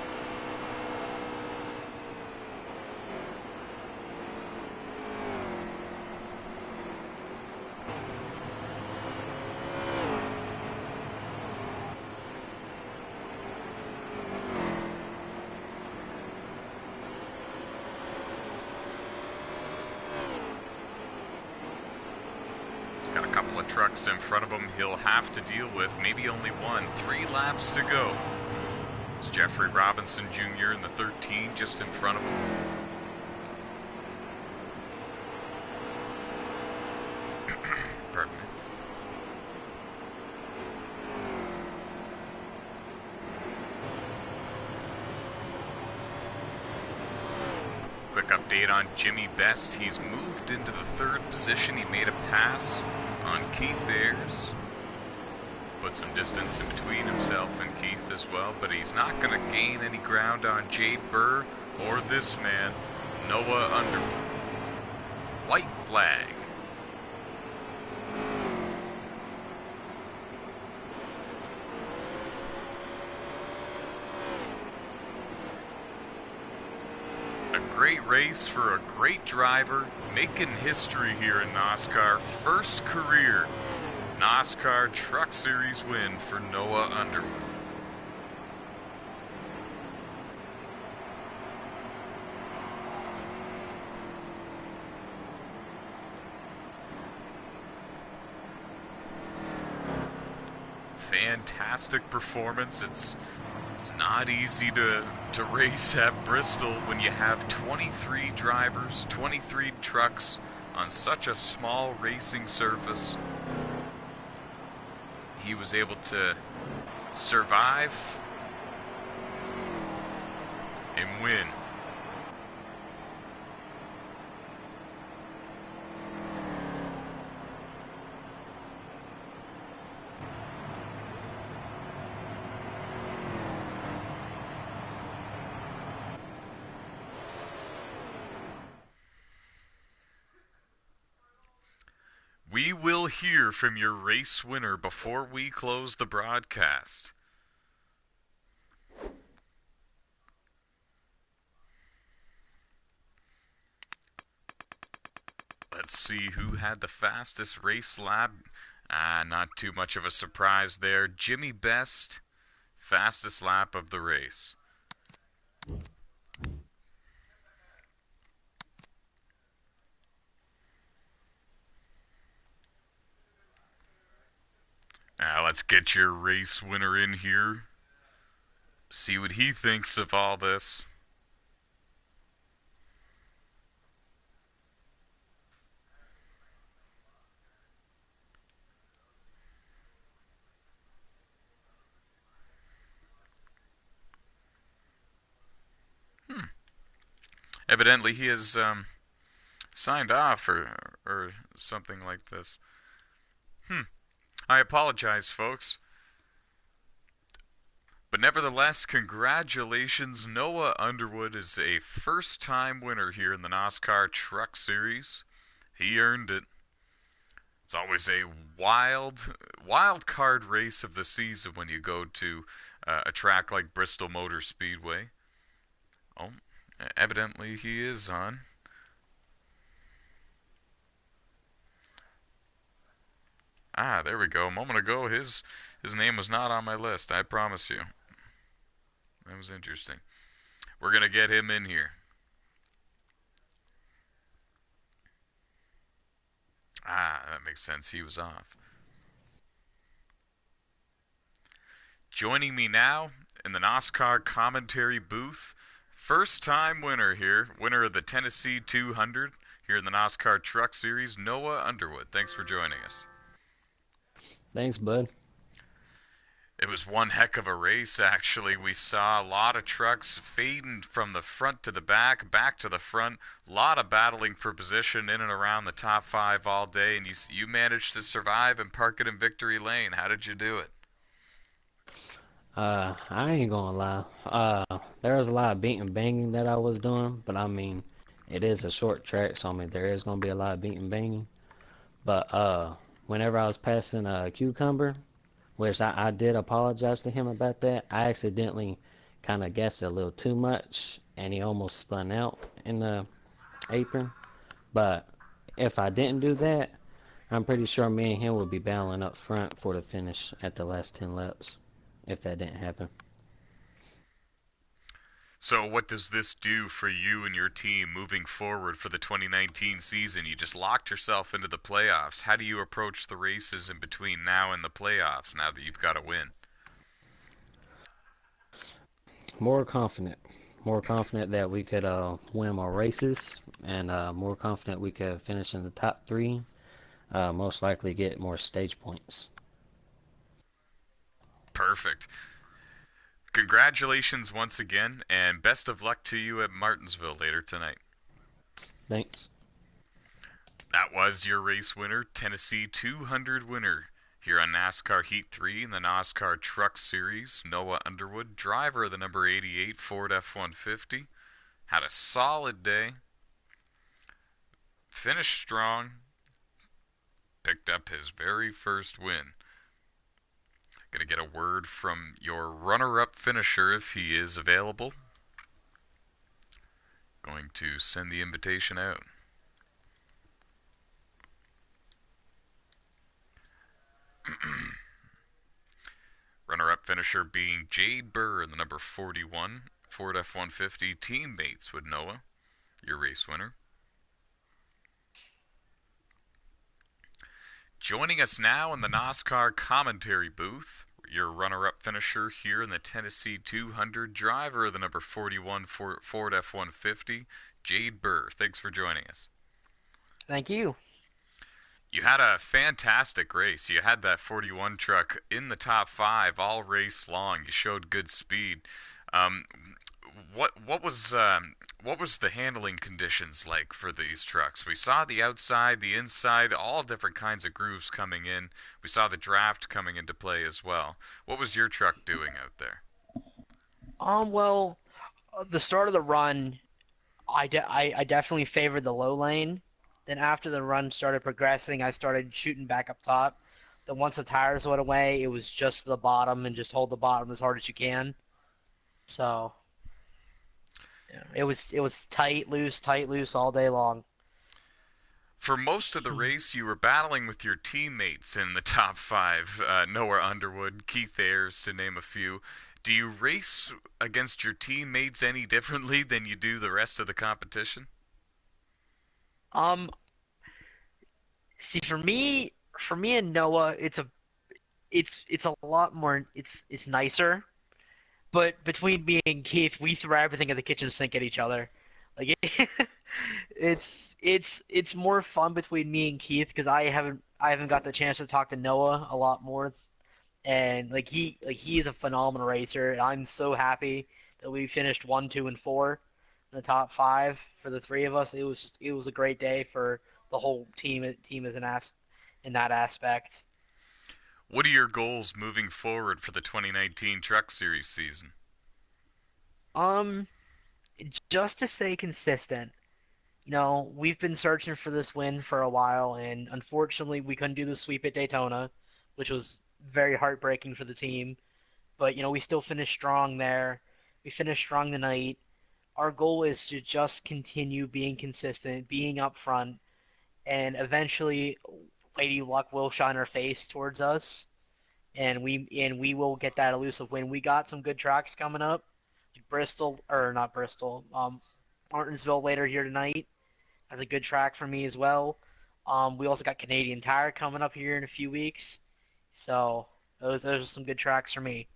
Got a couple of trucks in front of him he'll have to deal with, maybe only one. 3 laps to go. It's Jeffrey Robinson Jr. in the 13 just in front of him. Pardon me. Quick update on Jimmy Best. He's moved into the 3rd position. He made a pass on Keith Ayres. Put some distance in between himself and Keith as well, but he's not going to gain any ground on Jade Burr or this man, Noah Underwood. White flag. Great race for a great driver, making history here in NASCAR. First career NASCAR Truck Series win for Noah Underwood. fantastic performance. It's not easy to race at Bristol when you have 23 drivers, 23 trucks on such a small racing surface. He was able to survive and win. We will hear from your race winner before we close the broadcast. Let's see who had the fastest race lap. Not too much of a surprise there. Jimmy Best, fastest lap of the race. Now let's get your race winner in here. See what he thinks of all this. Evidently he has signed off or something like this. I apologize, folks. But nevertheless, congratulations. Noah Underwood is a first-time winner here in the NOSSCAR Truck Series. He earned it. It's always a wild card race of the season when you go to a track like Bristol Motor Speedway. Oh, evidently he is on. There we go. A moment ago, his name was not on my list. I promise you. That was interesting. We're gonna get him in here. That makes sense. He was off. Joining me now in the NOSSCAR commentary booth, first-time winner here, winner of the Tennessee 200 here in the NOSSCAR Truck Series, Noah Underwood. Thanks for joining us.
Thanks, bud.
It was one heck of a race, actually. We saw a lot of trucks fading from the front to the back, back to the front. A lot of battling for position in and around the top five all day, and you managed to survive and park it in victory lane. How did you do it?
I ain't gonna lie. There was a lot of beating banging that I was doing, but I mean, it is a short track, so I mean, there is gonna be a lot of beating banging. But whenever I was passing Cucumber, which I did apologize to him about that, I accidentally kind of gassed it a little too much, and he almost spun out in the apron. But if I didn't do that, I'm pretty sure me and him would be battling up front for the finish at the last 10 laps, if that didn't happen.
So what does this do for you and your team moving forward for the 2019 season? You just locked yourself into the playoffs. How do you approach the races in between now and the playoffs now that you've got to win?
More confident. More confident that we could win more races, and more confident we could finish in the top three. Most likely get more stage points.
Perfect. Congratulations once again, and best of luck to you at Martinsville later tonight.
Thanks.
That was your race winner, Tennessee 200 winner here on NASCAR Heat 3 in the NOSSCAR Truck Series. Noah Underwood, driver of the number 88 Ford F-150, had a solid day, finished strong, picked up his very first win. Gonna get a word from your runner-up finisher if he is available. Going to send the invitation out. Runner-up finisher being Jade Burr in the number 41 Ford F-150, teammates with Noah, your race winner. Joining us now in the NOSSCAR commentary booth, your runner-up finisher here in the Tennessee 200, driver of the number 41 Ford F-150, Jade Burr. Thanks for joining us.
Thank you.
You had a fantastic race. You had that 41 truck in the top five all race long. You showed good speed. Um, what was the handling conditions like for these trucks? We saw the outside, the inside, all different kinds of grooves coming in. We saw the draft coming into play as well. What was your truck doing out there?
Well, the start of the run, I definitely favored the low lane. Then after the run started progressing, I started shooting back up top. Then once the tires went away, it was just the bottom and just hold the bottom as hard as you can. So, yeah, it was tight, loose all day long.
For most of the race, you were battling with your teammates in the top five. Noah Underwood, Keith Ayers, to name a few. Do you race against your teammates any differently than you do the rest of the competition?
Um, See, for me and Noah, it's a lot more. It's nicer. But between me and Keith, we throw everything in the kitchen sink at each other. Like it's more fun between me and Keith because I haven't got the chance to talk to Noah a lot more, and he is a phenomenal racer. And I'm so happy that we finished 1, 2, and 4 in the top five for the three of us. It was a great day for the whole team as in that aspect.
What are your goals moving forward for the 2019 Truck Series season?
Um, just to stay consistent. We've been searching for this win for a while, and unfortunately, we couldn't do the sweep at Daytona, which was very heartbreaking for the team. But, we still finished strong there. We finished strong tonight. Our goal is to just continue being consistent, being up front, and eventually, Lady Luck will shine her face towards us, and we will get that elusive win. We got some good tracks coming up, like Bristol, or not Bristol, Martinsville later here tonight. That's a good track for me as well. We also got Canadian Tire coming up here in a few weeks. So those are some good tracks for me.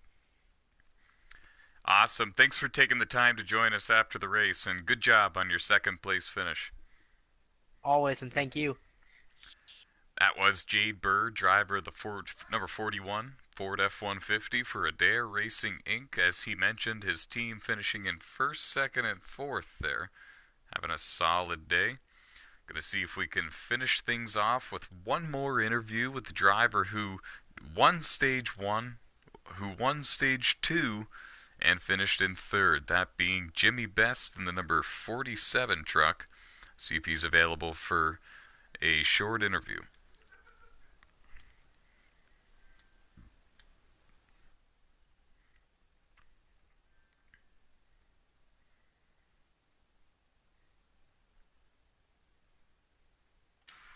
Awesome. Thanks for taking the time to join us after the race, and good job on your second place finish.
Always, and thank you.
That was Jade Burr, driver of the Ford number 41 Ford F-150 for Adair Racing Inc. As he mentioned, his team finishing in first, second, and fourth there, having a solid day. Going to see if we can finish things off with one more interview with the driver who won stage one, who won stage two, and finished in third. That being Jimmy Best in the number 47 truck. See if he's available for a short interview.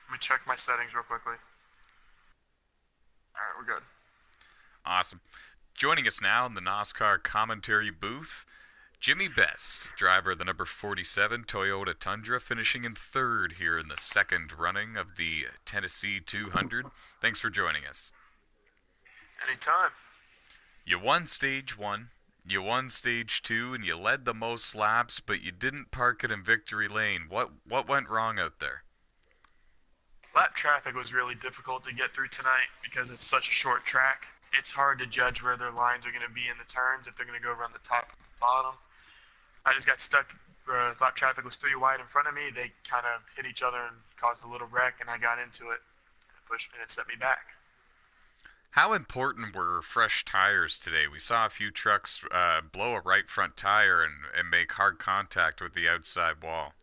Let me check my settings real quickly. Alright, we're good.
Awesome. Joining us now in the NOSSCAR commentary booth, Jimmy Best, driver of the number 47 Toyota Tundra, finishing in third here in the second running of the Tennessee 200. Thanks for joining us.
Anytime.
You won stage one, you won stage two, and you led the most laps, but you didn't park it in victory lane. What went wrong out there?
Lap traffic was really difficult to get through tonight because it's such a short track. It's hard to judge where their lines are going to be in the turns, if they're going to go around the top or the bottom. I just got stuck. Lap traffic was 3 wide in front of me. They kind of hit each other and caused a little wreck, and I got into it and it set me back.
How important were fresh tires today? We saw a few trucks blow a right front tire and make hard contact with the outside wall.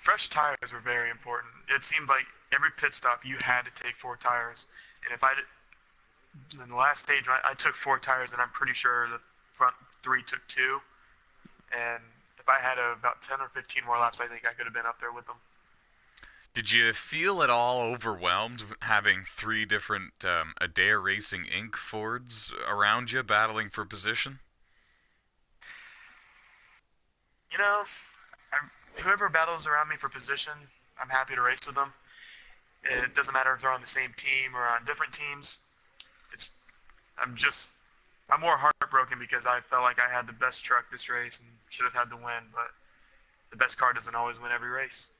Fresh tires were very important. It seemed like every pit stop you had to take 4 tires, and if I did, in the last stage I took 4 tires, and I'm pretty sure the front 3 took 2, and if I had about 10 or 15 more laps, I think I could have been up there with them.
Did you feel at all overwhelmed having 3 different Adair Racing Inc. Fords around you battling for position?
You know, whoever battles around me for position, I'm happy to race with them. It doesn't matter if they're on the same team or on different teams. I'm more heartbroken because I felt like I had the best truck this race and should have had the win, but the best car doesn't always win every race.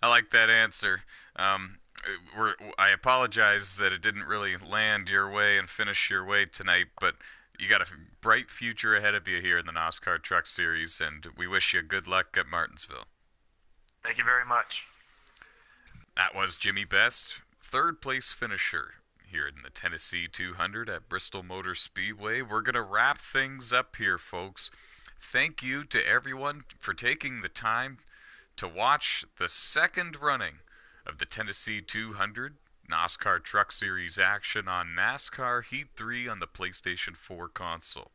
I like that answer. I apologize that it didn't really land your way and finish your way tonight, but you got a bright future ahead of you here in the NOSSCAR Truck Series, and we wish you good luck at Martinsville.
Thank you very much.
That was Jimmy Best, third place finisher here in the Tennessee 200 at Bristol Motor Speedway. We're going to wrap things up here, folks. Thank you to everyone for taking the time to watch the second running of the Tennessee 200 NOSSCAR Truck Series action on NASCAR Heat 3 on the PlayStation 4 console.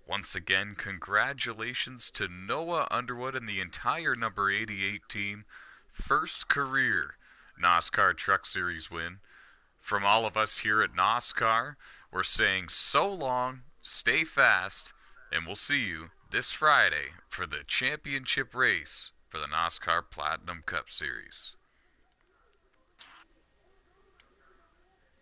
Once again, congratulations to Noah Underwood and the entire number 88 team. First career NOSSCAR Truck Series win. From all of us here at NOSSCAR, we're saying so long, stay fast, and we'll see you this Friday for the championship race for the NOSSCAR Platinum Cup Series.